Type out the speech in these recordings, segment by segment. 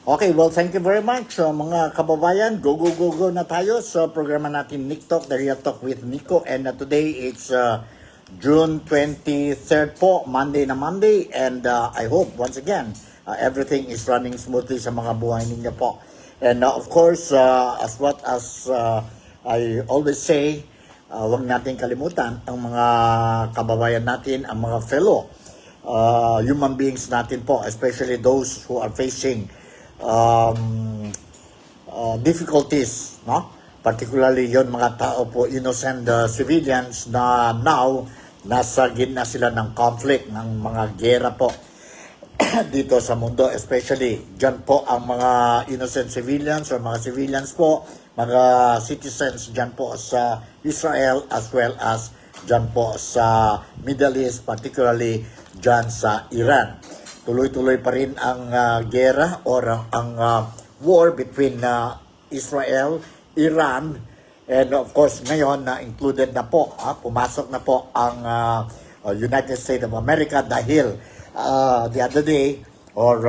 Okay, well, thank you very much, mga kababayan. Go na tayo sa programa natin, Nick Talk, The Real Talk with Nico. And today, it's June 23rd po, Monday na Monday. And I hope, once again, everything is running smoothly sa mga buhay ninyo po. And of course, as I always say, huwag natin kalimutan ang mga kababayan natin, ang mga fellow human beings natin po, especially those who are facing difficulties, no? Particularly yon mga tao po, innocent civilians na now nasa gitna sila ng conflict, ng mga gera po dito sa mundo, especially dyan po ang mga innocent civilians or mga civilians po, mga citizens dyan po sa Israel as well as dyan po sa Middle East, particularly dyan sa Iran. Tuloy-tuloy pa rin ang gera or ang war between Israel, Iran, and of course ngayon na included na po, pumasok na po ang United States of America dahil the other day or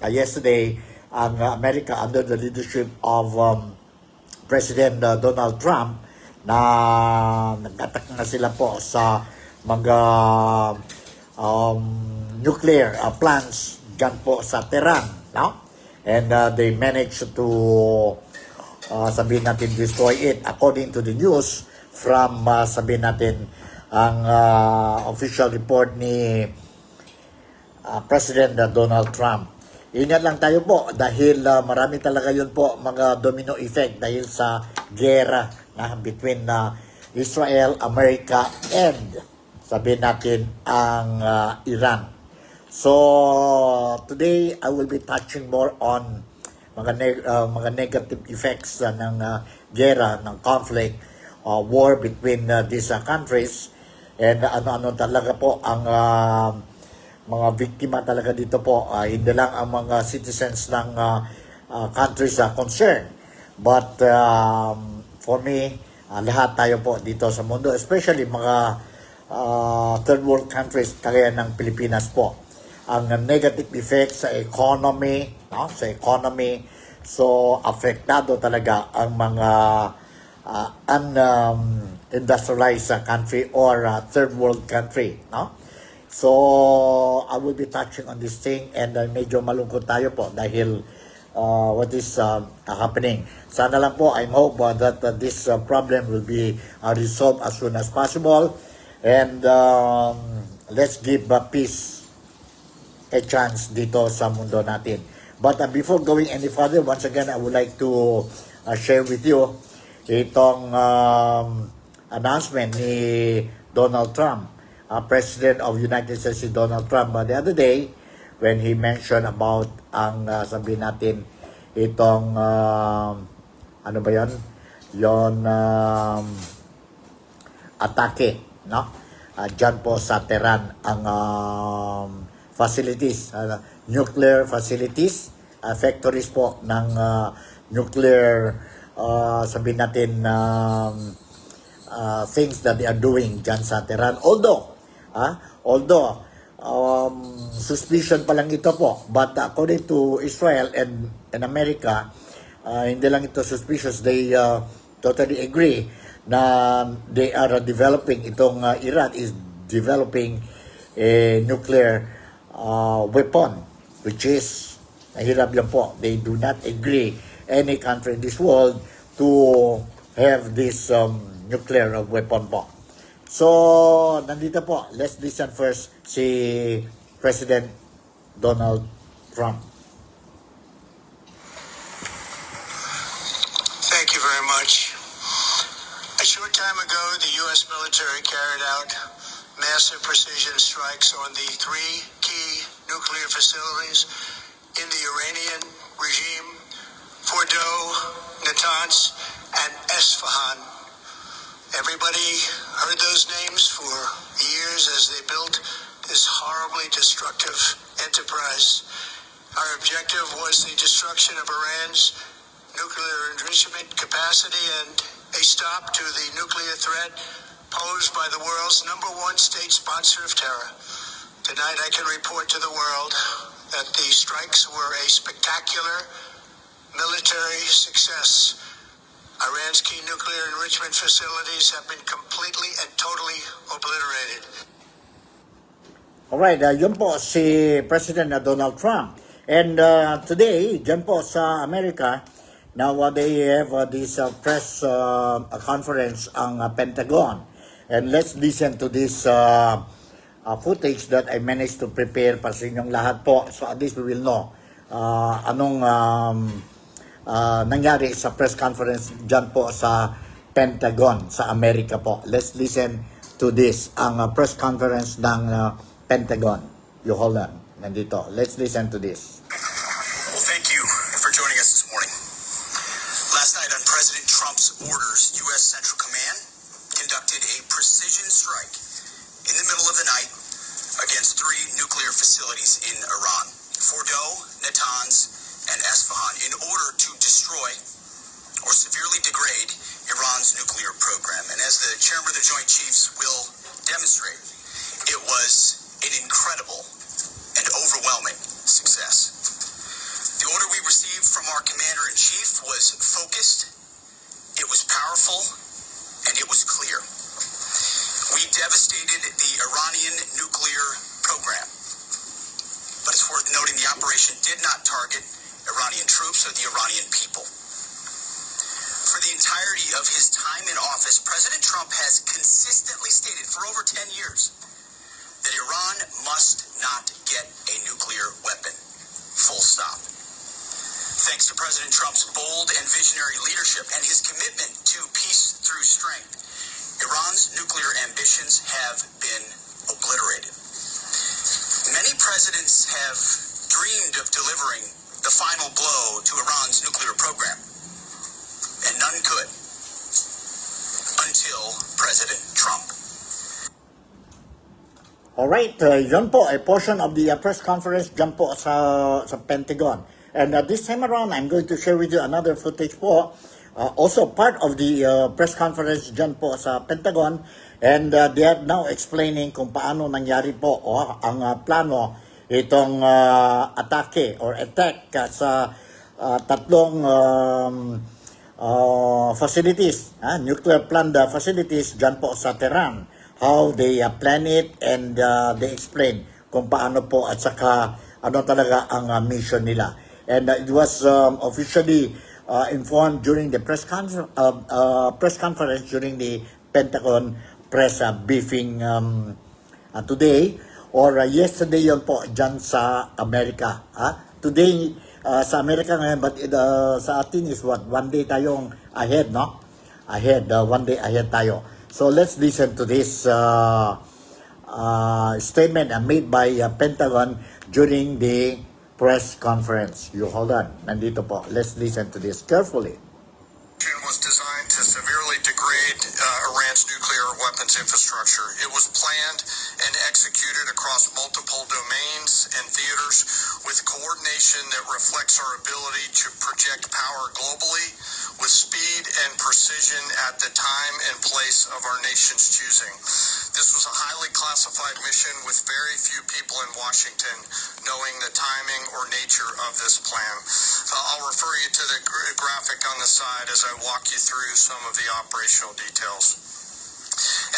yesterday, ang America under the leadership of President Donald Trump na nag-attack na sila po sa mga nuclear plants dyan po sa Tehran, no? And they managed to sabihin natin destroy it according to the news from sabihin natin ang official report ni President Donald Trump. Ingat lang tayo po dahil marami talaga yun po mga domino effect dahil sa gera between Israel, America, and sabihin natin ang Iran. So today I will be touching more on mga negative effects ng gera, ng conflict, war between these countries, and ano-ano talaga po ang mga biktima talaga dito po, hindi lang ang mga citizens ng countries concerned, but for me, lahat tayo po dito sa mundo, especially mga third world countries kagaya ng Pilipinas po, ang negative effect sa economy, no? Sa economy, so apektado talaga ang mga industrialized country or third world country, no? So I will be touching on this thing, and medyo malungkot tayo po dahil what is happening. Sana lang po, I hope that this problem will be resolved as soon as possible, and let's give peace a chance dito sa mundo natin. But before going any further, once again, I would like to share with you itong announcement ni Donald Trump, President of United States si Donald Trump, the other day when he mentioned about ang sabihin natin itong ano ba yon? Yon atake, no? Dyan po sa Tehran ang facilities, nuclear facilities, factories po ng nuclear sabihin natin things that they are doing dyan sa Tehran. Although suspicion pa lang ito po, but according to Israel and America, hindi lang ito suspicious, they totally agree na they are developing, itong Iran is developing a nuclear weapon, which is nahirap lang po. They do not agree, any country in this world, to have this nuclear weapon po. So nandito po, let's listen first si President Donald Trump. Thank you very much. A short time ago, the U.S. military carried out massive precision strikes on the three key nuclear facilities in the Iranian regime: Fordo, Natanz, and Esfahan. Everybody heard those names for years as they built this horribly destructive enterprise. Our objective was the destruction of Iran's nuclear enrichment capacity and a stop to the nuclear threat posed by the world's #1 state sponsor of terror. Tonight I can report to the world that the strikes were a spectacular military success. Iran's key nuclear enrichment facilities have been completely and totally obliterated. Alright, yun po si President Donald Trump. And today, dyan po sa Amerika, now they have this press conference ang Pentagon. And let's listen to this footage that I managed to prepare para sa inyong lahat po. So at least we will know anong nangyari sa press conference dyan po sa Pentagon, sa Amerika po. Let's listen to this, ang press conference ng Pentagon. You hold on. Nandito. Let's listen to this. Well, thank you for joining us this morning. Last night on President Trump's orders, U.S. Central Command conducted a precision strike in the middle of the night against 3 nuclear facilities in Iran, Fordo, Natanz, and Esfahan, in order to destroy or severely degrade Iran's nuclear program. And as the chairman of the Joint Chiefs will demonstrate, it was an incredible and overwhelming success. The order we received from our commander-in-chief was focused, it was powerful, and it was clear. We devastated the Iranian nuclear program. But it's worth noting the operation did not target Iranian troops or the Iranian people. For the entirety of his time in office, President Trump has consistently stated for over 10 years that Iran must not get a nuclear weapon. Full stop. Thanks to President Trump's bold and visionary leadership and his commitment to peace through strength, Iran's nuclear ambitions have been obliterated. Many presidents have dreamed of delivering the final blow to Iran's nuclear program, and none could until President Trump. Alright, yun po, a portion of the press conference dyan po sa Pentagon. And this time around, I'm going to share with you another footage po. Also part of the press conference dyan po sa Pentagon. And they are now explaining kung paano nangyari po ang plano itong atake or attack sa tatlong facilities, nuclear plant facilities dyan po sa Tehran. How they plan it and they explain kung paano po at saka ano talaga ang mission nila. And it was officially informed during the press conference during the Pentagon press briefing today or yesterday yun po dyan sa Amerika. Today sa Amerika ngayon, but sa atin is what? One day tayong ahead, no? Ahead, one day ahead tayo. So let's listen to this statement made by Pentagon during the press conference. You hold on. Nandito po. Let's listen to this carefully. Was designed to severely degrade Iran's nuclear weapons infrastructure. It was planned and executed across multiple domains and theaters with coordination that reflects our ability to project power globally with speed and precision at the time and place of our nation's choosing. This was a highly classified mission with very few people in Washington knowing the timing or nature of this plan. I'll refer you to the graphic on the side as I walk you through some of the operational details.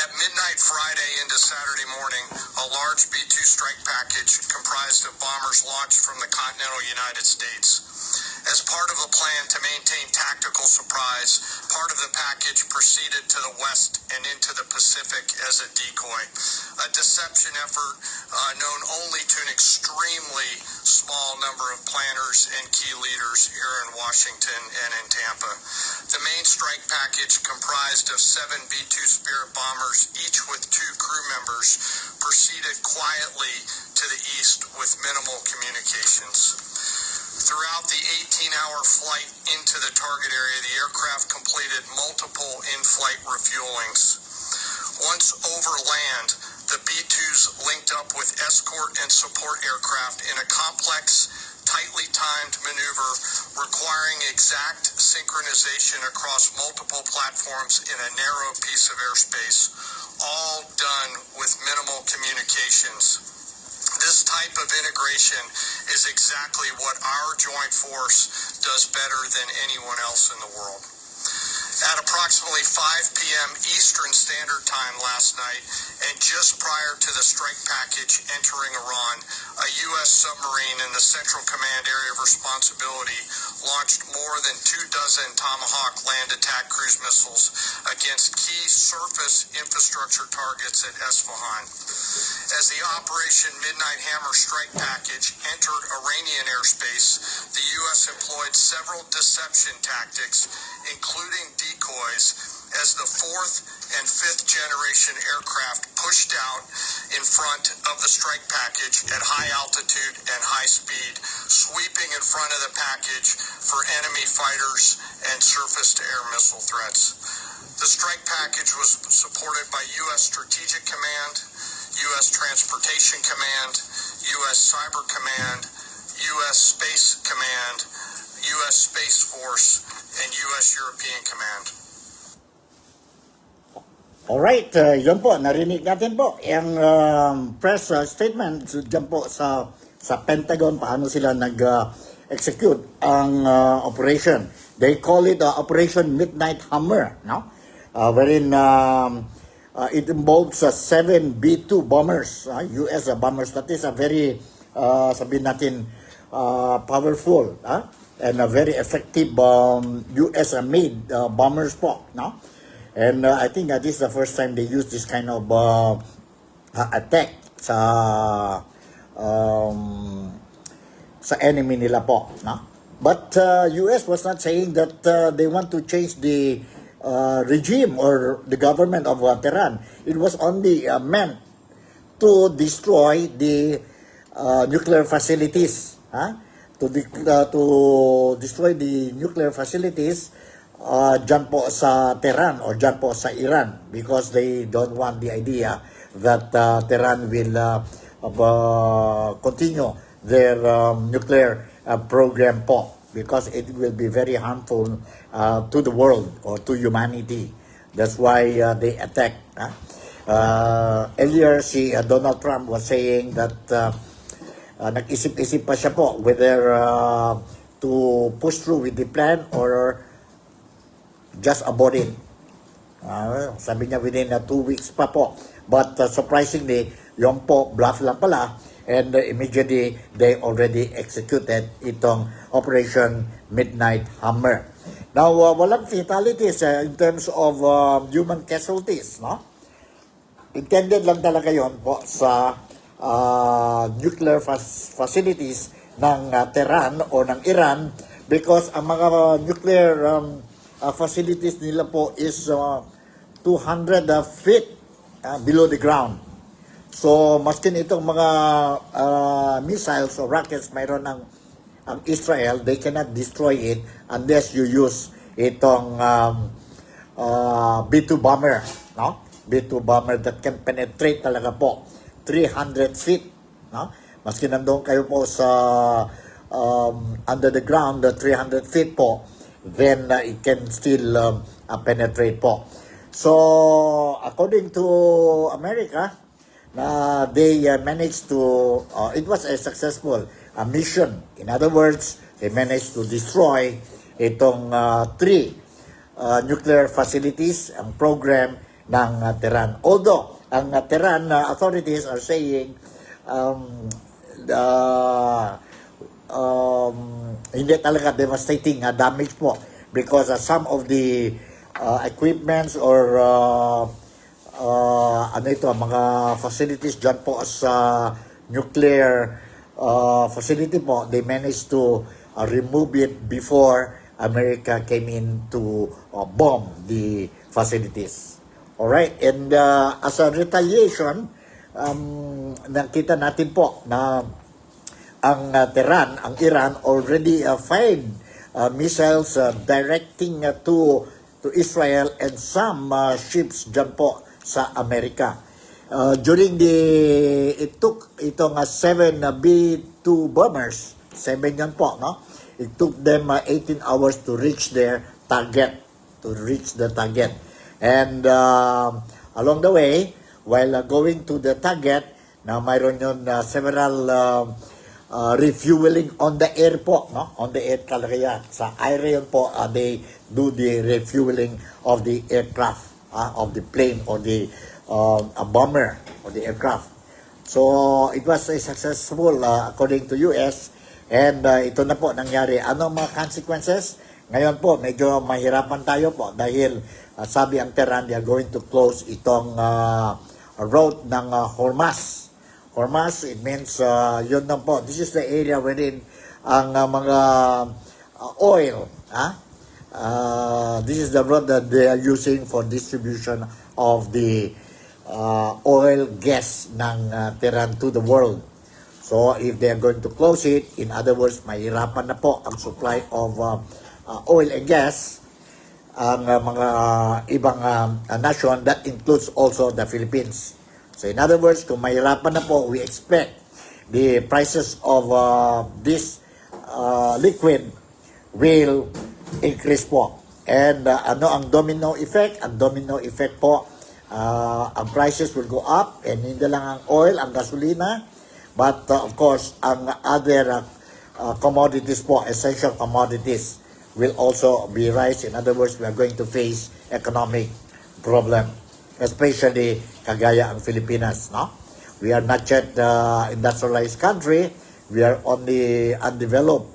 At midnight Friday into Saturday morning, a large B-2 strike package comprised of bombers launched from the continental United States. As part of a plan to maintain tactical surprise, part of the package proceeded to the west and into the Pacific as a decoy, a deception effort known only to an extremely small number of planners and key leaders here in Washington and in Tampa. The main strike package comprised of 7 B-2 Spirit bombers, each with 2 crew members, proceeded quietly to the east with minimal communications. Throughout the 18-hour flight into the target area, the aircraft completed multiple in-flight refuelings. Once over land, the B-2s linked up with escort and support aircraft in a complex, tightly timed maneuver requiring exact synchronization across multiple platforms in a narrow piece of airspace, all done with minimal communications. This type of integration is exactly what our joint force does better than anyone else in the world. At approximately 5 p.m. Eastern Standard Time last night, and just prior to the strike package entering Iran, a U.S. submarine in the Central Command Area of Responsibility launched more than 24 Tomahawk land attack cruise missiles against key surface infrastructure targets at Esfahan. As the Operation Midnight Hammer strike package entered Iranian airspace, the U.S. employed several deception tactics, including decoys, as the fourth and fifth generation aircraft pushed out in front of the strike package at high altitude and high speed, sweeping in front of the package for enemy fighters and surface-to-air missile threats. The strike package was supported by U.S. Strategic Command, U.S. Transportation Command, U.S. Cyber Command, U.S. Space Command, U.S. Space Force, and U.S. European Command. Alright, yun po, narinig natin po yung press statement dyan po sa Pentagon, paano sila nag-execute ang operation. They call it Operation Midnight Hammer, no? Wherein it involves 7 B-2 bombers, US bombers. That is a very, sabihin natin, powerful and a very effective US-made bombers po, no? And I think this is the first time they use this kind of attack sa enemy nila po, no? But US was not saying that they want to change the regime or the government of Tehran. It was only meant to destroy the nuclear facilities, to destroy the nuclear facilities dyan po sa Tehran or dyan po sa Iran, because they don't want the idea that Tehran will continue their nuclear program po, because it will be very harmful to the world or to humanity. That's why they attack. Earlier, si Donald Trump was saying that nag-isip-isip pa siya po whether to push through with the plan or just abort it. Sabi niya within 2 weeks pa po. But surprisingly, yung po, bluff lang pala. And immediately, they already executed itong Operation Midnight Hammer. Now, walang fatalities in terms of human casualties, no? Intended lang talaga yon po sa nuclear facilities ng Tehran o ng Iran, because ang mga nuclear facilities nila po is 200 feet below the ground. So, maskin itong mga missiles or rockets mayroon ng ang Israel, they cannot destroy it unless you use itong B-2 bomber, no? B-2 bomber that can penetrate talaga po 300 feet, no? Maskin nandoon kayo po sa under the ground, 300 feet po, then it can still penetrate po. So, according to America, they managed to, it was a successful mission. In other words, they managed to destroy itong 3 nuclear facilities, ang program ng Tehran. Although, ang Tehran authorities are saying hindi talaga devastating damage po, because some of the equipments or mga facilities dyan po sa nuclear facility po, they managed to remove it before America came in to bomb the facilities. Alright, and as a retaliation, nakita natin po na ang Tehran, ang Iran, already fired missiles directing to Israel and some ships dyan po sa Amerika. During it took itong 7 B-2 bombers, 7 yan po, no? It took them 18 hours to reach their target, And along the way, while going to the target, na mayroon yun several refueling on the air po, no? On the air talaga yan. Sa air yun po, they do the refueling of the aircraft, of the plane or the a bomber or the aircraft. So, it was a successful according to US, and ito na po nangyari. Ano ang mga consequences? Ngayon po, medyo mahirapan tayo po dahil sabi ang Tehran, they are going to close itong road ng Hormuz. Hormuz, it means yun na po. This is the area wherein ang mga oil, this is the road that they are using for distribution of the oil, gas ng Tehran to the world. So, if they are going to close it, in other words, mahirapan na po ang supply of oil and gas ang mga ibang nation, that includes also the Philippines. So in other words, kung mahirapan na po, we expect the prices of this liquid will increase po. And ano ang domino effect? Ang domino effect po, ang prices will go up, and hindi lang ang oil, ang gasolina, but of course, ang other commodities po, essential commodities, will also be rise. In other words, we are going to face economic problem, especially kagaya ang Pilipinas, no? We are not yet industrialized country. We are only undeveloped,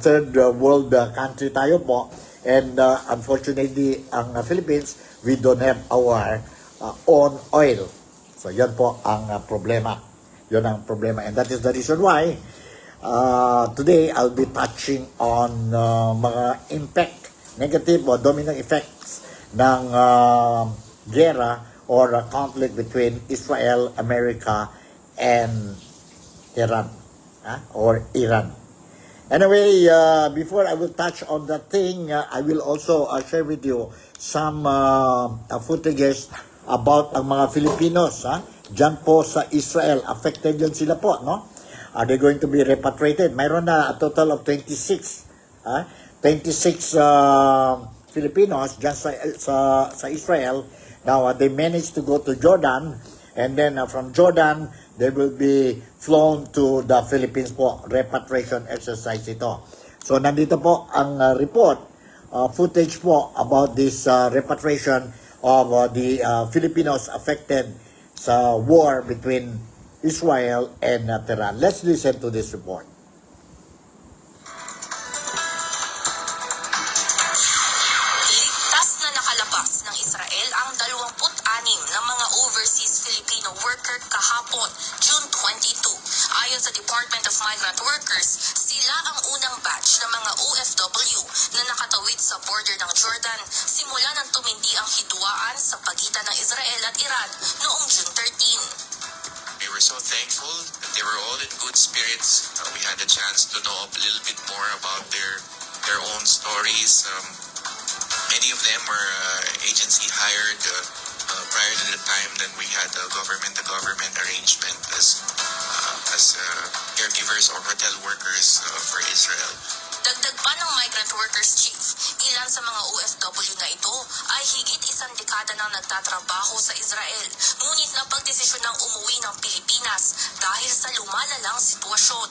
third world country tayo po. And unfortunately, ang Philippines, we don't have our own oil. So yan po ang problema. Yun ang problema. And that is the reason why today I'll be touching on mga impact, negative or domino effects ng gera or conflict between Israel, America, and Iran, or Iran. Anyway, before I will touch on that thing, I will also share with you some footages about ang mga Filipinos, dyan po sa Israel. Affected yun sila po, no? Are they going to be repatriated? Mayroon na a total of 26 Filipinos dyan sa Israel. Now, they managed to go to Jordan, and then from Jordan, they will be flown to the Philippines po. Repatriation exercise ito. So, nandito po ang report, footage po about this repatriation of the Filipinos affected sa war between Israel and Tehran. Let's listen to this report. Ligtas na nakalabas ng Israel ang 26 ng mga overseas Filipino worker kahapon, June 22. Ayon sa Department of Migrant Workers, sila ang unang batch ng mga OFW na nakatawid sa border ng Jordan simula nang tumindi ang hidwaan sa pagitan ng Israel at Iran noong June 13. We were so thankful that they were all in good spirits. We had a chance to know a little bit more about their own stories. Many of them were agency hired prior to the time that we had the government arrangement as caregivers or hotel workers for Israel. Dagdag pa ng Migrant Workers Chief, ilan sa mga OFW na ito ay higit isang dekada nang nagtatrabaho sa Israel, ngunit napagdesisyon ng umuwi ng Pilipinas dahil sa lumalalang sitwasyon.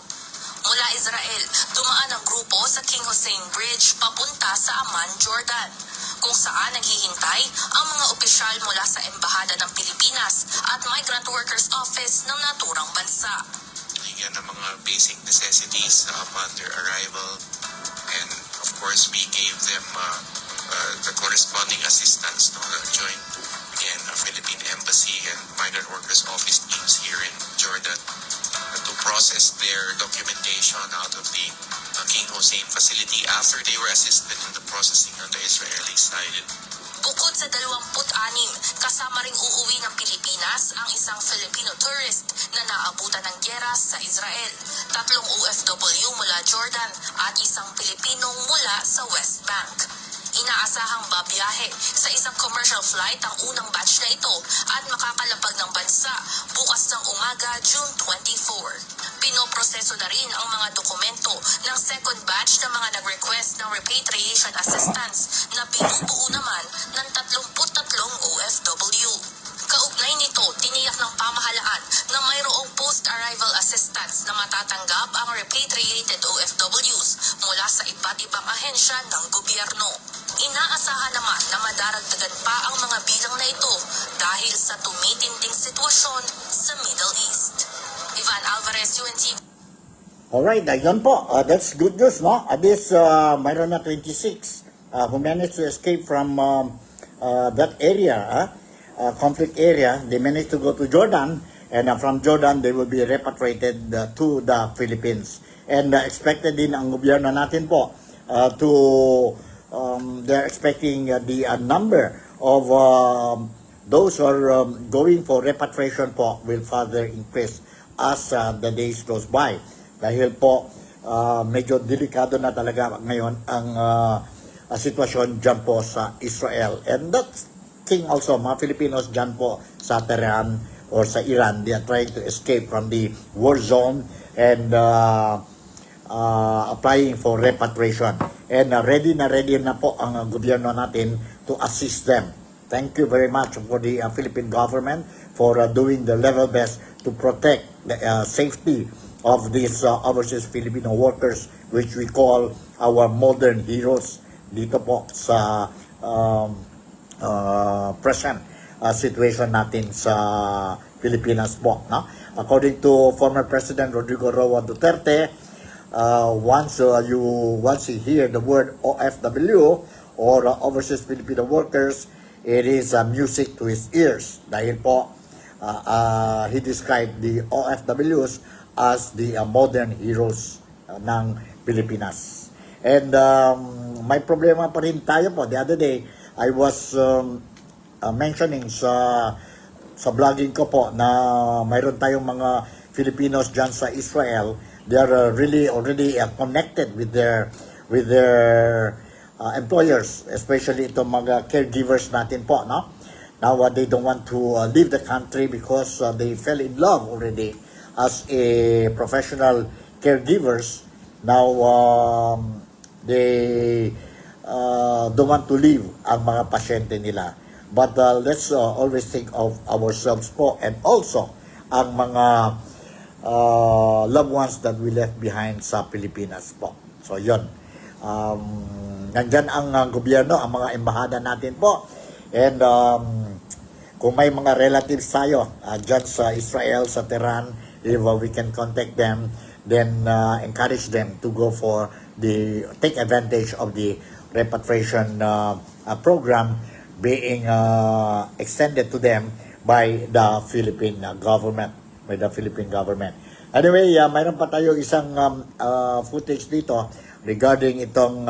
Mula Israel, dumaan ang grupo sa King Hussein Bridge papunta sa Amman, Jordan, kung saan naghihintay ang mga opisyal mula sa Embahada ng Pilipinas at Migrant Workers Office ng naturang bansa. Yan ang mga basic necessities upon their arrival, and of course we gave them the corresponding assistance, no, the joint Philippine Embassy and Migrant Workers Office teams here in Jordan to process their documentation out of the King Hussein facility after they were assisted in the processing on the Israeli side. Bukod sa 26, kasama ring uuwi ng Pilipinas ang isang Filipino tourist na naabutan ng giyera sa Israel, 3 OFW mula Jordan at isang Pilipinong mula sa West Bank. Inaasahang babiyahe sa isang commercial flight ang unang batch na ito at makakalapag ng bansa bukas ng umaga, June 24. Pinoproseso na rin ang mga dokumento ng second batch ng mga nag-request ng repatriation assistance na binubuo naman ng 33 OFW. Kaugnay nito, tiniyak ng pamahalaan na mayroong post-arrival assistance na matatanggap ang repatriated OFWs mula sa iba't ibang ahensya ng gobyerno. Inaasahan naman na madaragdagan pa ang mga bilang na ito dahil sa tumitinding sitwasyon sa Middle East. Ivan Alvarez, UNTV. Alright, ayun po. That's good news, no? At least, mayroon na 26 who managed to escape from that area, conflict area. They managed to go to Jordan, and from Jordan, they will be repatriated to the Philippines. And expected din ang gobyerno natin po they're expecting the number of those who are going for repatriation po will further increase as the days goes by. Dahil po, medyo delikado na talaga ngayon ang sitwasyon dyan po sa Israel. And that thing also, mga Filipinos dyan po sa Tehran or sa Iran, they are trying to escape from the war zone and applying for repatriation. And ready na po ang gobyerno natin to assist them. Thank you very much for the Philippine government for doing the level best to protect the safety of these overseas Filipino workers, which we call our modern heroes dito po sa present situation natin sa Pilipinas po. No? According to former President Rodrigo Roa Duterte, once you hear the word OFW or overseas Filipino workers, it is music to his ears. Dahil po, he described the OFWs as the modern heroes ng Pilipinas. And may problema pa rin tayo po. The other day, I was mentioning sa vlogging ko po na mayroon tayong mga Filipinos dyan sa Israel. They are really already connected with their employers, especially itong mga caregivers natin po, no? Now they don't want to leave the country because they fell in love already as a professional caregivers. Now they don't want to leave ang mga pasyente nila. But let's always think of ourselves po and also ang mga loved ones that we left behind sa Pilipinas po. So yun. Nandyan ang gobyerno, ang mga embahada natin po. And kung may mga relatives tayo dyan sa Israel, sa Tehran, if we can contact them, then encourage them to go for take advantage of the repatriation program being extended to them by the Philippine government. Anyway, mayroon pa tayo isang footage dito regarding itong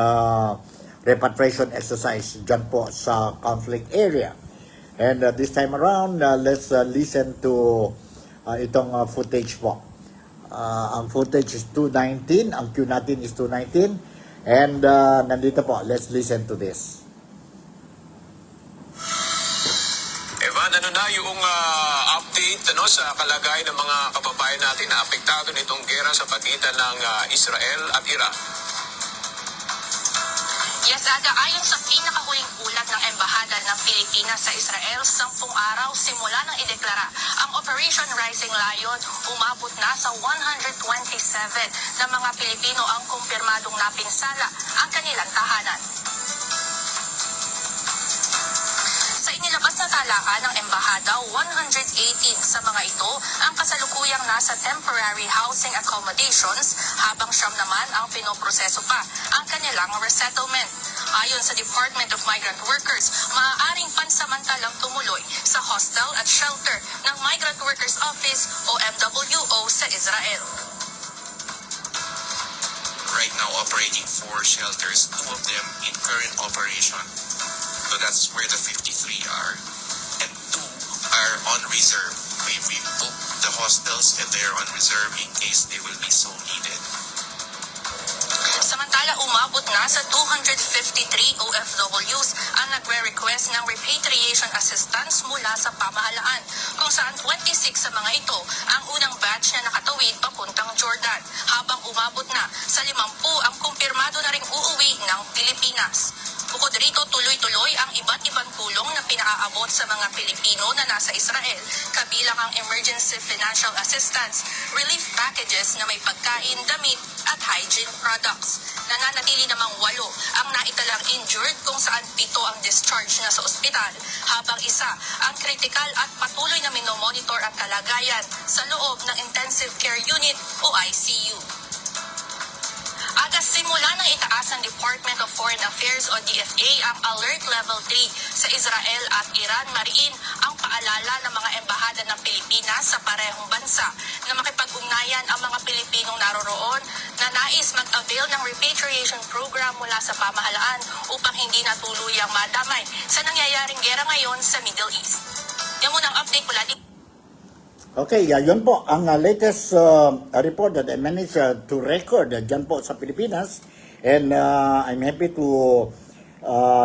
repatriation exercise dyan po sa conflict area. And this time around, let's listen to itong footage po. Ang footage is 2:19, ang cue natin is 2:19, and nandito po, let's listen to this. Evan, ano na yung update sa kalagayan ng mga kababayan natin na apektado nitong gera sa pagitan ng Israel at Iran? Yes, Ada, ayon sa pinakahuling ulat ng Embahada ng Pilipinas sa Israel, 10 araw simula nang ideklara ang Operation Rising Lion, umabot na sa 127 na mga Pilipino ang kumpirmadong napinsala ang kanilang tahanan. Sa inilabas na talaga ng Embahada, 118 sa mga ito ang kasalukuyang nasa temporary housing accommodations, habang 9 naman ang pinoproseso pa ang kanilang resettlement. Ayon sa Department of Migrant Workers, maaaring pansamantalang tumuloy sa hostel at shelter ng Migrant Workers Office o MWO sa Israel. Right now operating 4 shelters, 2 of them in current operation. So that's where the 53 are. And 2 are on reserve. We booked the hostels and they're on reserve in case they will be so needed. Samantala, umabot na sa 253 OFWs ang nagre-request ng repatriation assistance mula sa pamahalaan, kung saan 26 sa mga ito ang unang batch na nakatawid papuntang Jordan, habang umabot na sa 50 ang kumpirmado na ring uuwi ng Pilipinas. Bukod rito, tuloy-tuloy ang iba't ibang tulong na pinaaabot sa mga Pilipino na nasa Israel, kabilang ang emergency financial assistance, relief packages na may pagkain, damit at hygiene products. Nananatili namang 8 ang naitalang injured kung saan 7 ang discharge na sa ospital, habang isa ang critical at patuloy na minomonitor ang kalagayan sa loob ng intensive care unit o ICU. Agad simula ng itaas ng Department of Foreign Affairs o DFA ang Alert Level 3 sa Israel at Iran, mariin ang paalala ng mga embahada ng Pilipinas sa parehong bansa na makipag-ugnayan ang mga Pilipinong naroroon na nais mag-avail ng repatriation program mula sa pamahalaan upang hindi na tuluyang madamay sa nangyayaring gera ngayon sa Middle East. Yan muna ang update mula dito. Okay, yun po ang latest report that I managed to record dyan po sa Pilipinas, and I'm happy to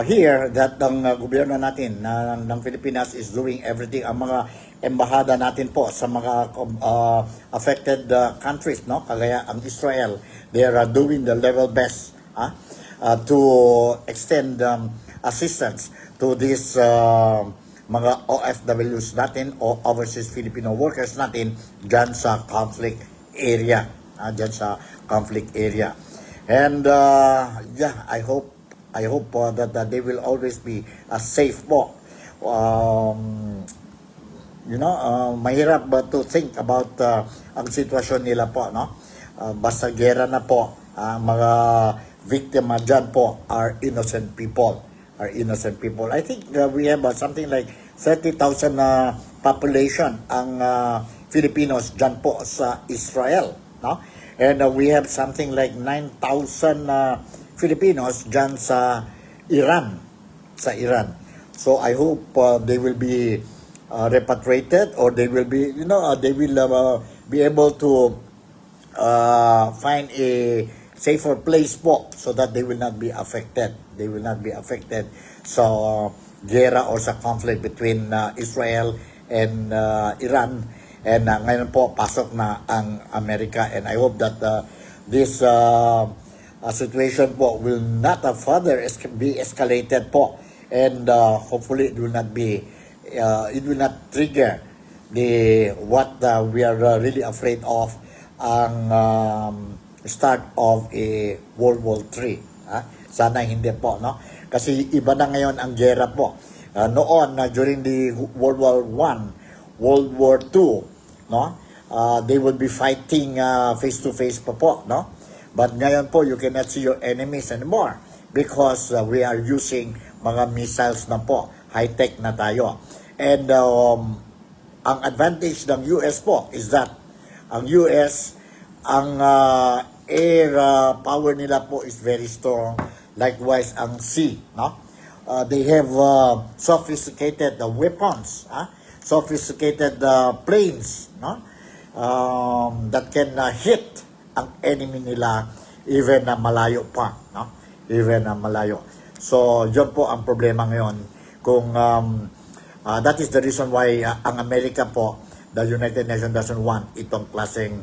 hear that ang gobyerno natin ng Pilipinas is doing everything, ang mga embahada natin po sa mga affected countries, no? Kagaya ang Israel, they are doing the level best to extend assistance to this mga OFWs natin o overseas Filipino workers natin dyan sa conflict area. And I hope that they will always be safe po. Mahirap ba to think about ang sitwasyon nila po, no? Basta gera na po, mga biktima dyan po are innocent people. I think we have something like 30,000 population ang Filipinos dyan po sa Israel, no? And we have something like 9,000 Filipinos dyan sa Iran. So I hope they will be repatriated, or they will be, be able to find a safer place po so that they will not be affected. So gera or sa conflict between Israel and Iran, and ngayon po pasok na ang Amerika, and I hope that this situation po will not further be escalated po, and hopefully it will not trigger what we are really afraid of, ang start of a World War III. Sana hindi po, no? Kasi iba na ngayon ang gera po. Noon, during the World War I, World War II, no? They would be fighting face to face pa po, no? But ngayon po, you cannot see your enemies anymore because we are using mga missiles na po. High-tech na tayo. And ang advantage ng US po is that ang US, ang air power nila po is very strong. Likewise, ang sea, no? They have sophisticated weapons, sophisticated planes, no? That can hit ang enemy nila even na malayo pa, no? So, yun po ang problema ngayon. Kung that is the reason why ang Amerika po, the United Nations doesn't want itong klaseng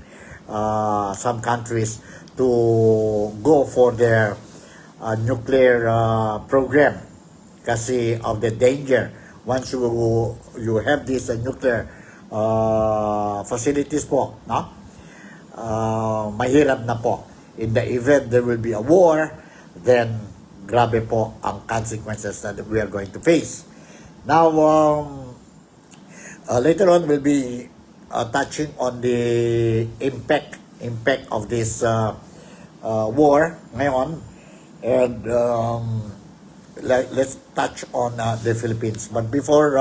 some countries to go for their nuclear program kasi of the danger. Once you have these nuclear facilities po, no? Mahirap na po. In the event there will be a war, then grabe po ang consequences that we are going to face. Now, later on we'll be touching on the impact of this war ngayon. And let's touch on the Philippines. But before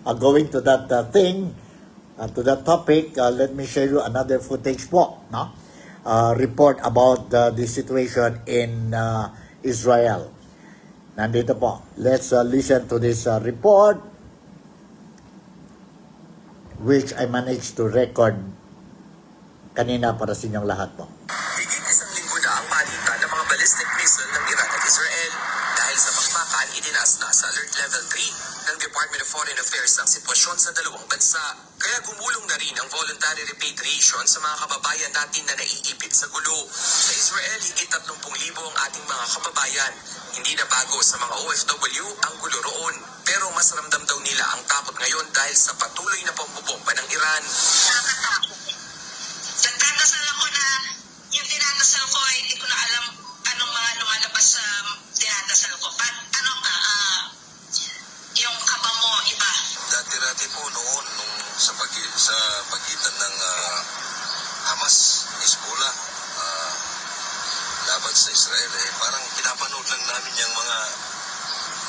going to that to that topic, let me share you another footage po, no? Report about the situation in Israel. Nandito po. Let's listen to this report, which I managed to record kanina para sa inyong lahat po. Higit isang linggo na ang palitan ng mga ballistic missile ng Iran at Israel. Dahil sa bakbakan, itinaas na sa Alert Level 3 ng Department of Foreign Affairs ang sitwasyon sa dalawang bansa. Kaya gumulong na rin ang voluntary repatriation sa mga kababayan natin na naiipit sa gulo. Sa Israel, higit 30,000 ang ating mga kababayan. Hindi na bago sa mga OFW ang gulo roon. Pero mas ramdam daw nila ang takot ngayon dahil sa patuloy na pambobomba ng Iran. Nakakatakot. Nagdadasal ako na yung dinadasal ko ay hindi ko na alam anong mga lumalabas sa dinadasal ko. Yung kaba mo, iba. Dati-dati po noon sa pagitan ng Hamas, Hezbollah, laban sa Israel, parang pinapanood lang namin yung mga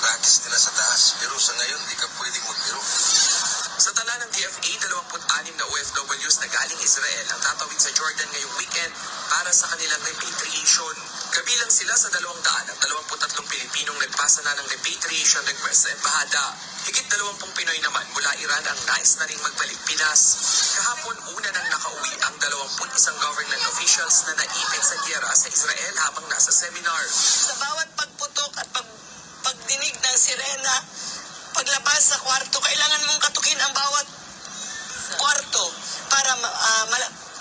practice nila sa taas. Pero sa ngayon, hindi ka pwedeng magbiro. Sa tala ng DFA, 26 na OFWs na galing Israel ang tatawid sa Jordan ngayong weekend para sa kanilang repatriation. Kabilang sila sa 223 Pilipinong nagpasa na ng repatriation request sa embahada. Higit 20 Pinoy naman mula Iran ang nais na ring magbalik Pinas. Kahapon una nang nakauwi ang 21 government officials na naipit sa giyera sa Israel habang nasa seminar. Sa bawat pagputok at pagdinig ng sirena, paglabas sa kwarto, kailangan mong katukin ang bawat kwarto para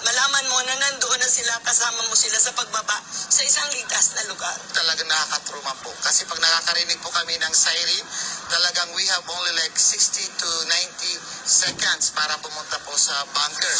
malaman mo na nandoon na sila, kasama mo sila sa pagbaba sa isang ligtas na lugar. Talagang nakakatruma po. Kasi pag nakakarinig po kami ng siren, talagang we have only like 60 to 90 seconds para pumunta po sa bunker.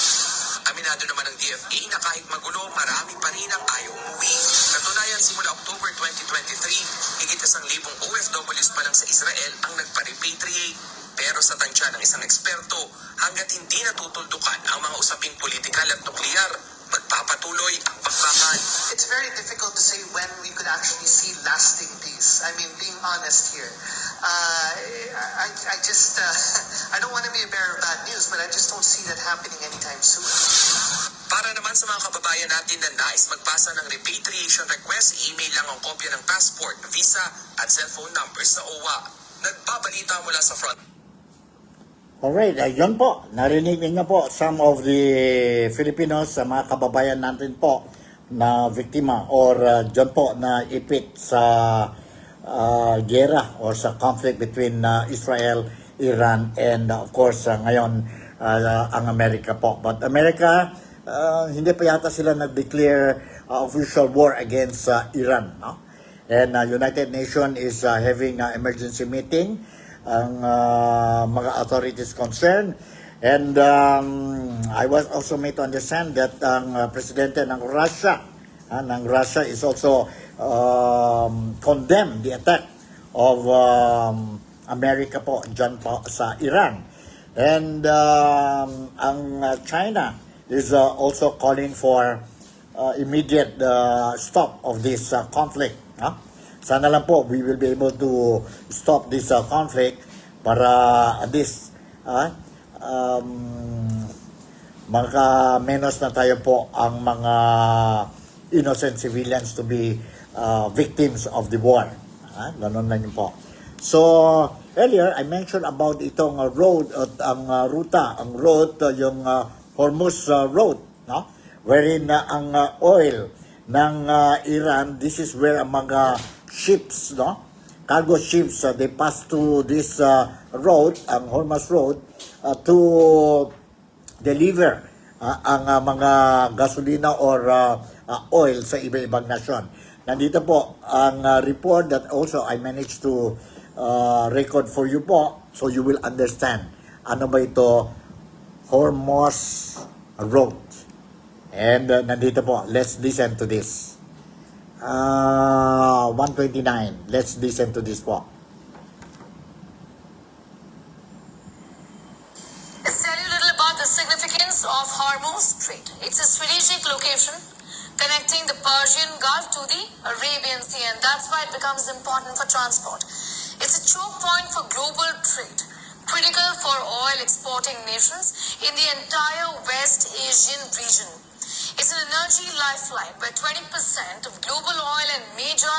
Aminado naman ng DFA na kahit magulo, marami pa rin ang ayaw umuwi. Katunayan, simula October 2023, higit 1,000 OFWs pa lang sa Israel ang nagpa-repatriate. Pero sa tansya ng isang eksperto, hanggat hindi natutuldukan ang mga usaping politikal at nuklear, magpapatuloy ang bakbakan. It's very difficult to say when we could actually see lasting peace. I mean, being honest here. I just, I don't want to be a bearer of bad news, but I just don't see that happening anytime soon. Para naman sa mga kababayan natin na nais magpasa ng repatriation request, email lang ang kopya ng passport, visa at cellphone number sa OWA. Nagbabalita mula sa front. Alright, ayun po. Narinig niyo po some of the Filipinos, sa mga kababayan natin po na biktima or dyan po na ipit sa gera or sa conflict between Israel, Iran, and of course ngayon ang Amerika po. But Amerika, hindi pa yata sila nag-declare official war against Iran, no? And United Nations is having emergency meeting ang mga authorities concerned. And I was also made to understand that ang presidente ng Russia is also condemned the attack of America po dyan po sa Iran. And ang China is also calling for immediate stop of this conflict. Sana lang po we will be able to stop this conflict para at least menos na tayo po ang mga innocent civilians to be victims of the war. Ganun lang yun po. So, earlier, I mentioned about itong road at ang ruta. Ang road, yung Hormuz Road, no? Wherein ang oil ng Iran, this is where ang mga ships, no? Cargo ships, they pass to this road, ang Hormuz Road, to deliver ang mga gasolina or oil sa iba-ibang nasyon. Nandito po ang report that also I managed to record for you po, so you will understand ano ba ito Hormuz Road. And nandito po, let's listen to this. 129. Let's listen to this po. Let's tell you a little about the significance of Hormuz Strait. It's a strategic location connecting the Persian Gulf to the Arabian Sea, and that's why it becomes important for transport. It's a choke point for global trade, critical for oil exporting nations in the entire West Asian region. It's an energy lifeline where 20% of global oil and major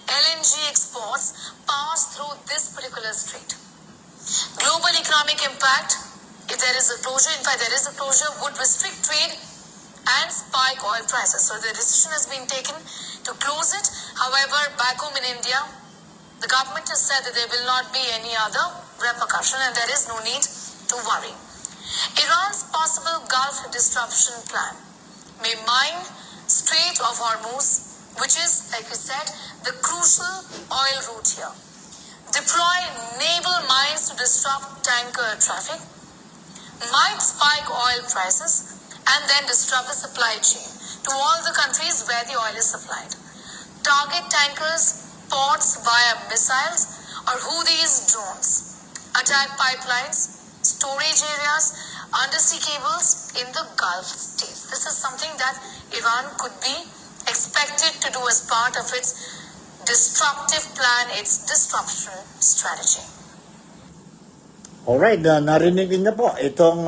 LNG exports pass through this particular strait. Global economic impact, if there is a closure, in fact there is a closure, would restrict trade and spike oil prices. So the decision has been taken to close it. However, back home in India, the government has said that there will not be any other repercussion and there is no need to worry. Iran's possible Gulf disruption plan may mine Strait of Hormuz which is, like we said, the crucial oil route here. Deploy naval mines to disrupt tanker traffic, might spike oil prices, and then disrupt the supply chain to all the countries where the oil is supplied. Target tankers, ports via missiles or Houthis drones. Attack pipelines, storage areas, undersea cables in the Gulf states. This is something that Iran could be expected to do as part of its destructive plan, its disruption strategy. Alright, narinig niyo po itong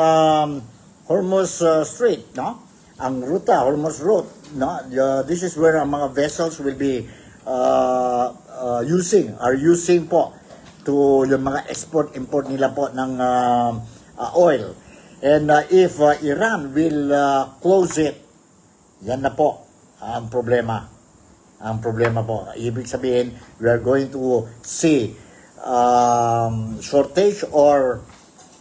Hormuz Strait, no? Ang ruta, Hormuz Route, no? This is where ang mga vessels will be using po to yung mga export-import nila po ng oil. And if Iran will close it, yan na po ang problema. Ang problema po. Ibig sabihin, we are going to see shortage or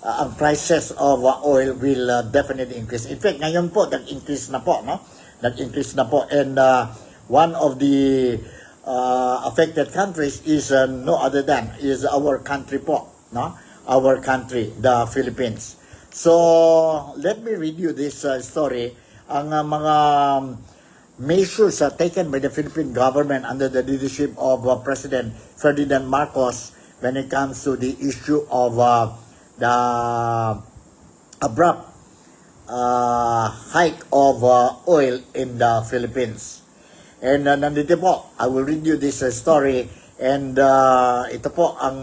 ang prices of oil will definitely increase. In fact, ngayon po, nag-increase na po, no? Nag-increase na po. And one of the affected countries is no other than is our country po, no? Our country, the Philippines. So, let me read you this story. Ang mga measures taken by the Philippine government under the leadership of President Ferdinand Marcos when it comes to the issue of the abrupt hike of oil in the Philippines. And nandito po, I will read you this story, and ito po ang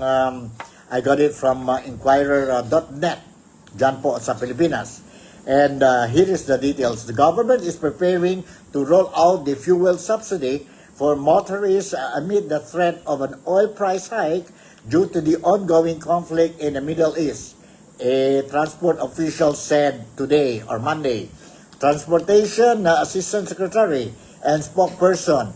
I got it from Inquirer.net dyan po sa Pilipinas. And here is the details. The government is preparing to roll out the fuel subsidy for motorists amid the threat of an oil price hike due to the ongoing conflict in the Middle East. A transport official said today or Monday. Transportation Assistant Secretary and spokesperson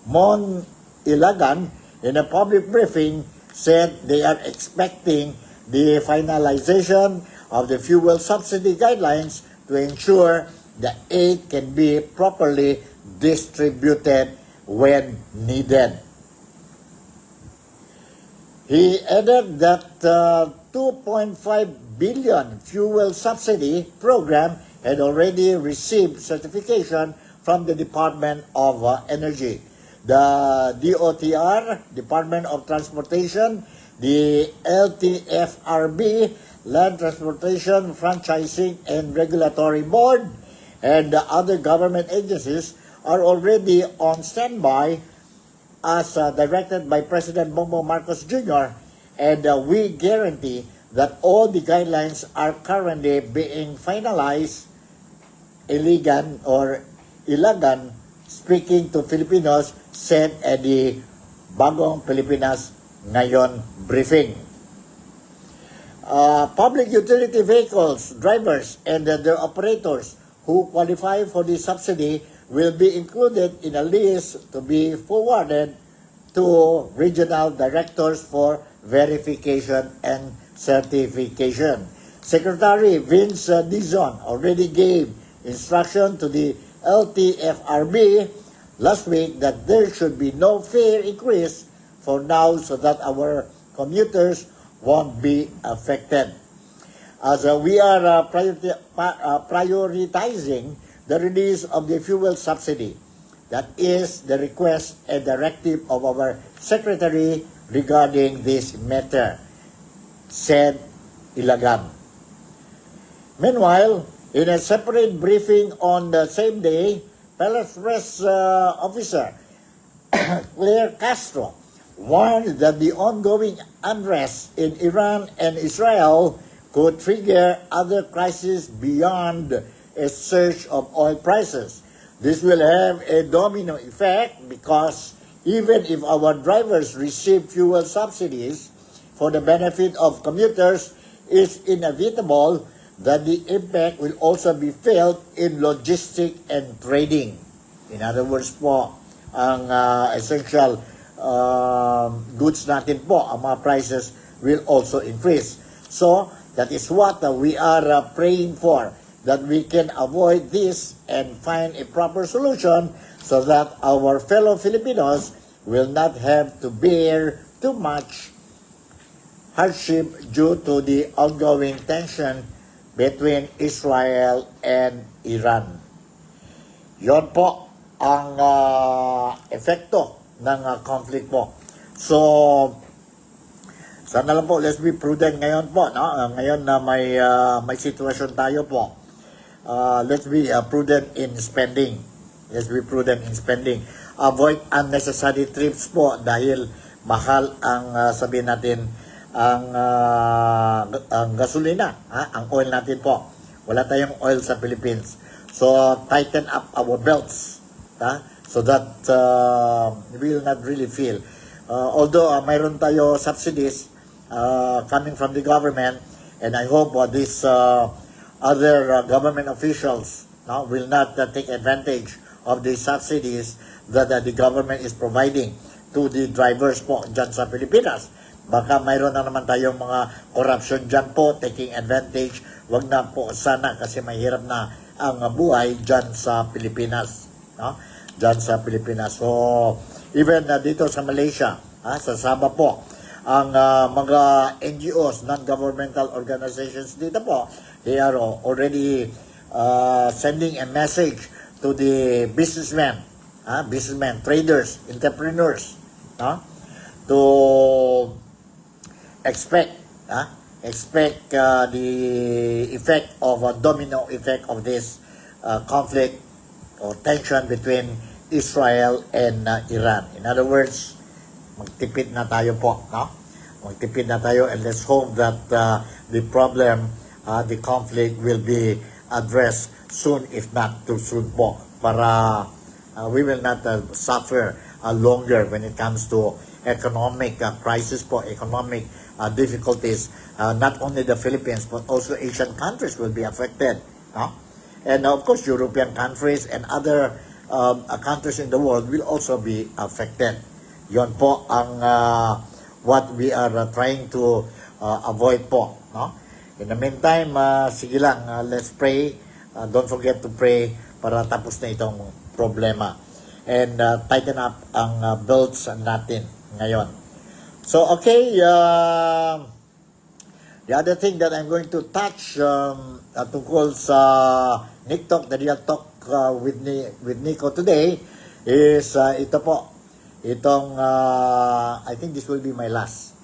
Mon Ilagan in a public briefing said they are expecting the finalization of the fuel subsidy guidelines to ensure the aid can be properly distributed when needed. He added that 2.5 billion fuel subsidy program had already received certification from the Department of Energy. The DOTR, Department of Transportation, the LTFRB, Land Transportation Franchising and Regulatory Board, and the other government agencies are already on standby as directed by President Bongbong Marcos Jr. And we guarantee that all the guidelines are currently being finalized. Ilagan, speaking to Filipinos, said at the Bagong Pilipinas Ngayon briefing. Public utility vehicles, drivers, and their operators who qualify for the subsidy will be included in a list to be forwarded to regional directors for verification and certification. Secretary Vince Dizon already gave instruction to the LTFRB last week that there should be no fare increase for now so that our commuters won't be affected. As we are prioritizing the release of the fuel subsidy, that is the request and directive of our Secretary regarding this matter, said Ilagan. Meanwhile, in a separate briefing on the same day, Palace Press Officer Claire Castro warned that the ongoing unrest in Iran and Israel could trigger other crises beyond a surge of oil prices. This will have a domino effect because even if our drivers receive fuel subsidies for the benefit of commuters, it's inevitable that the impact will also be felt in logistics and trading. In other words po, ang essential goods natin po, ang mga prices will also increase. So, that is what we are praying for, that we can avoid this and find a proper solution so that our fellow Filipinos will not have to bear too much hardship due to the ongoing tension between Israel and Iran. Yon po ang epekto ng conflict po. So, sana lang po, let's be prudent ngayon po, no? Ngayon na may sitwasyon tayo po. Let's be prudent in spending. Let's be prudent in spending. Avoid unnecessary trips po dahil mahal ang sabihin natin ang gasolina, ang oil natin po. Wala tayong oil sa Philippines. So tighten up our belts, so that we will not really feel. Although mayroon tayo subsidies coming from the government, and I hope these other government officials will not take advantage of the subsidies that the government is providing to the drivers po dyan sa Pilipinas. Baka mayroon na naman tayong mga corruption dyan po, taking advantage. Wag na po sana kasi mahirap na ang buhay dyan sa Pilipinas. No? Dyan sa Pilipinas. So, even dito sa Malaysia, sa Sabah po, ang mga NGOs, non-governmental organizations dito po, they are already sending a message to the businessmen, traders, entrepreneurs, to expect the effect of a domino effect of this conflict or tension between Israel and Iran. In other words, magtipid na tayo po, no? Magtipid na tayo, and let's hope that the problem, the conflict will be addressed soon, if not too soon po, para we will not suffer longer when it comes to economic crisis po, economic difficulties. Not only the Philippines, but also Asian countries will be affected, no? And of course, European countries and other countries in the world will also be affected. Yon po ang what we are trying to avoid po, no? In the meantime, sige lang, let's pray. Don't forget to pray para tapos na itong problema. And tighten up ang belts natin ngayon. So, okay, the other thing that I'm going to touch tungkol sa Nick Talk, the Real Talk with Nico today is ito po. Itong, I think this will be my last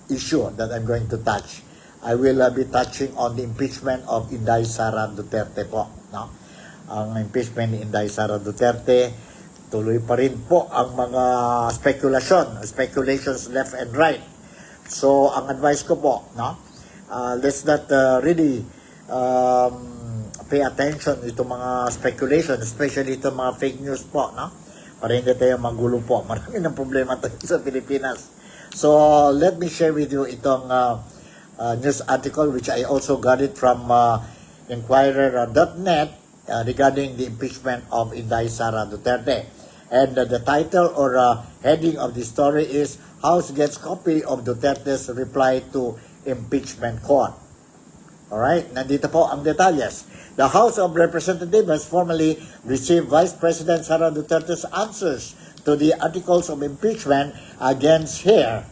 issue that I'm going to touch. I will be touching on the impeachment of Inday Sara Duterte po. No? Ang impeachment ni Inday Sara Duterte, tuloy pa rin po ang mga speculations left and right. So, ang advice ko po, no? Let's not really pay attention itong mga speculation, especially itong mga fake news po, no? Para hindi tayo magulo po. Marami ng problema tayo sa Pilipinas. So, let me share with you itong news article which I also got it from Inquirer.net regarding the impeachment of Inday Sara Duterte. And the title or heading of the story is House Gets Copy of Duterte's Reply to Impeachment Court. Alright, nandito po ang detalles. The House of Representatives has formally received Vice President Sara Duterte's answers to the articles of impeachment against her.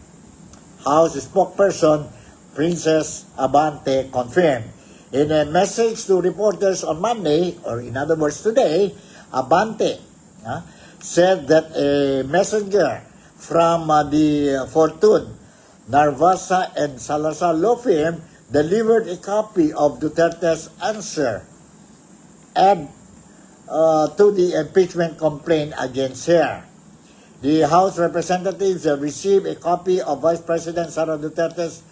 House spokesperson Princess Abante confirmed. In a message to reporters on Monday, or in other words today, Abante said that a messenger from the Fortune, Narvasa and Salazar law firm delivered a copy of Duterte's answer and to the impeachment complaint against her. The House Representatives received a copy of Vice President Sara Duterte's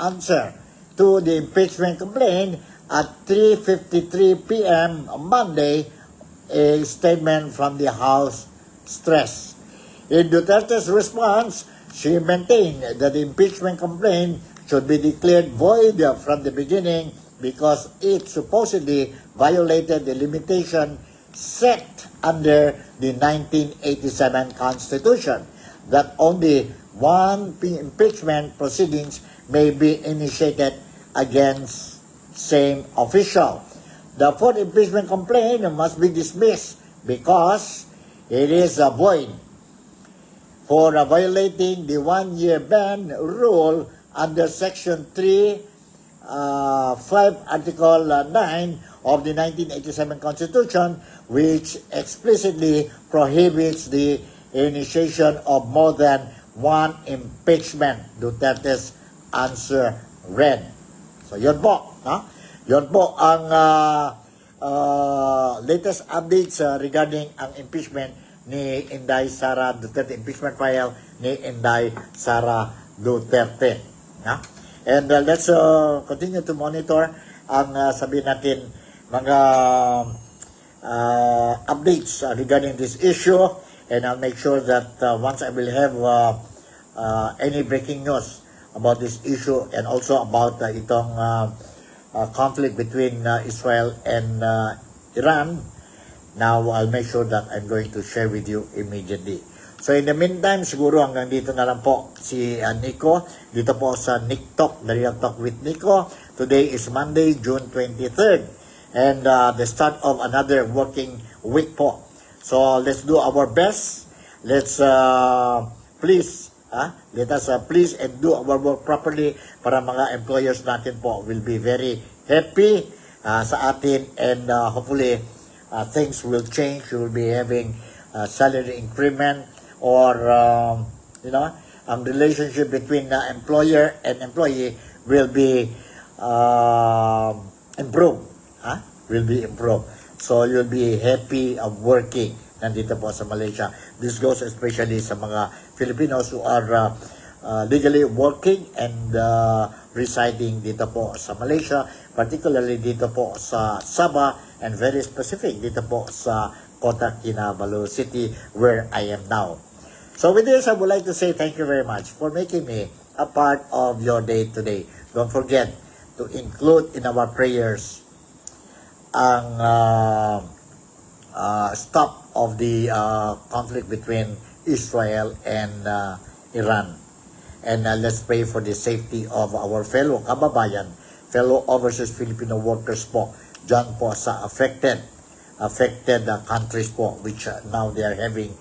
answer to the impeachment complaint at 3:53 p.m. on Monday. A statement from the House stressed. In Duterte's response, she maintained that the impeachment complaint should be declared void from the beginning because it supposedly violated the limitation set under the 1987 Constitution that only one impeachment proceedings may be initiated against same official. The fourth impeachment complaint must be dismissed because it is a void for violating the 1-year ban rule under Section 3, 5, Article 9 of the 1987 Constitution, which explicitly prohibits the initiation of more than one impeachment. Duterte's answer read. So, yun po. No? Yun po ang latest updates regarding ang impeachment ni Inday Sara Duterte, impeachment file ni Inday Sara Duterte. No? And let's continue to monitor ang sabihin natin mga updates regarding this issue, and I'll make sure that once I will have any breaking news about this issue and also about itong conflict between Israel and Iran, now I'll make sure that I'm going to share with you immediately. So in the meantime, siguro hanggang dito na lang po si Nico, dito po sa Nick Talk, The Real Talk with Nico. Today is Monday, June 23rd, and the start of another working week po. So let's do our best. Let's please, let us please and do our work properly para mga employers natin po will be very happy sa atin, and hopefully things will change. You will be having salary increment, or ang relationship between employer and employee will be improved. Will be improved. So you'll be happy of working nandito po sa Malaysia. This goes especially sa mga Filipinos who are legally working and residing dito po sa Malaysia, particularly dito po sa Sabah, and very specific dito po sa Kota Kinabalu City where I am now. So with this, I would like to say thank you very much for making me a part of your day today. Don't forget to include in our prayers ang stop of the conflict between Israel and Iran. And let's pray for the safety of our fellow kababayan, fellow overseas Filipino workers po, dyan po sa affected countries po, which now they are having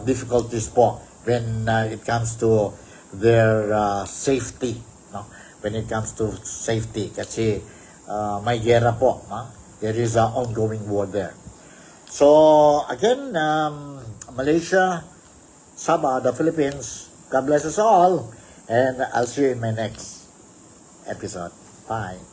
difficulties po when it comes to their safety, no? When it comes to safety, kasi may gera po, no? There is an ongoing war there. So again, Malaysia, Sabah, the Philippines, God bless us all, and I'll see you in my next episode. Bye.